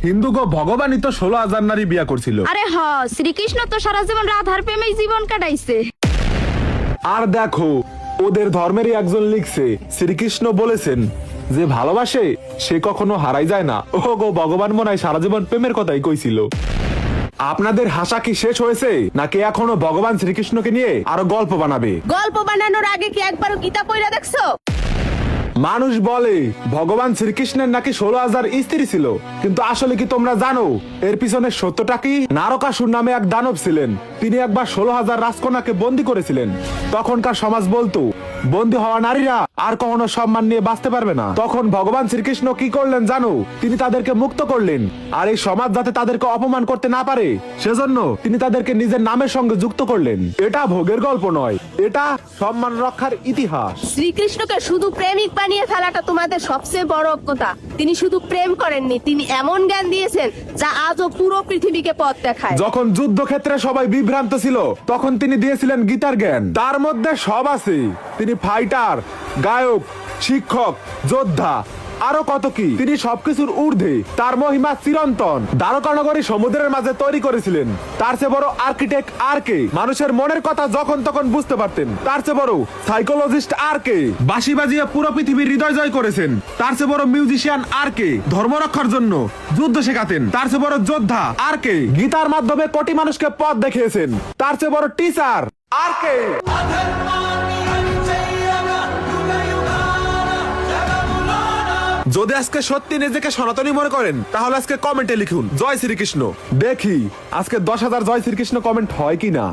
হিন্দু গো ভগবানই তো 16,000 নারী বিয়া করছিল। আরে হ, শ্রীকৃষ্ণ তো সারা জীবন রাধার প্রেমেই জীবন কাটাইছে। আর দেখো ওদের ধর্মেরই একজন লিখছে শ্রীকৃষ্ণ বলেছেন যে ভালোবাসে সে কখনো হারাই যায় না। ও গো ভগবান মনে হয় সারা জীবন প্রেমের কথাই কইছিল। আপনাদের হাসা কি শেষ হয়েছে নাকি এখনো ভগবান শ্রীকৃষ্ণকে নিয়ে আরো গল্প বানাবে? গল্প বানানোর আগে কি একবারও গীতা পড়া দেখছো? মানুষ বলে ভগবান শ্রীকৃষ্ণের নাকি 16,000 স্ত্রী ছিল, কিন্তু আসলে কি তোমরা জানো এর পিছনে সত্যটা কি? নারকাসুর নামে এক দানব ছিলেন, তিনি একবার 16,000 রাজকন্যাকে বন্দী করেছিলেন। তখনকার সমাজ বলতো বন্দী হওয়া নারীরা আর কখনো সম্মান নিয়ে বাঁচতে পারবে না। তখন ভগবান শ্রীকৃষ্ণ কি করলেন জানো? তিনি তাদেরকে মুক্ত করলেন, আর এই সমাজ যাতে তাদেরকে অপমান করতে না পারে সেজন্য তিনি তাদেরকে নিজের নামের সঙ্গে যুক্ত করলেন। এটা ভোগের গল্প নয়, এটা সম্মান রক্ষার ইতিহাস। শ্রীকৃষ্ণকে শুধু প্রেমিক বানিয়ে ফেলাটা তোমাদের সবচেয়ে বড় অজ্ঞতা। তিনি শুধু প্রেম করেননি, তিনি এমন জ্ঞান দিয়েছেন যা আজও পুরো পৃথিবীকে পথ দেখায়। যখন যুদ্ধক্ষেত্রে সবাই বিভ্রান্ত ছিল তখন তিনি দিয়েছিলেন গীতার জ্ঞান। তার মধ্যে সব আছে। তিনি ফাইটার, গায়ক, শিক্ষক, যোদ্ধা, আরো কত কি। তিনি সবকিছুর ঊর্ধ্বে, তার মহিমা চিরন্তন। দ্বারকানগরী সমুদ্রের মাঝে তৈরি করেছিলেন। তার চেয়ে বড় আর্কিটেক্ট আর কে? মানুষের মনের কথা যখন তখন বুঝতে পারতেন। তার চেয়ে বড় সাইকোলজিস্ট আর কে? বাঁশি বাজিয়ে পুরো পৃথিবীর হৃদয় জয় করেছেন। তার চেয়ে বড় মিউজিশিয়ান আর কে? ধর্ম রক্ষার জন্য যুদ্ধ শেখাতেন। তার চেয়ে বড় যোদ্ধা আর কে? গীতার মাধ্যমে কোটি মানুষকে পথ দেখিয়েছেন। তার চেয়ে বড় টিচার আর কে? যদি আজকে সত্যি নিজেকে সনাতনী মনে করেন তাহলে আজকে কমেন্টে লিখুন জয় শ্রীকৃষ্ণ। দেখি আজকে 10,000 জয় শ্রীকৃষ্ণ কমেন্ট হয় কিনা।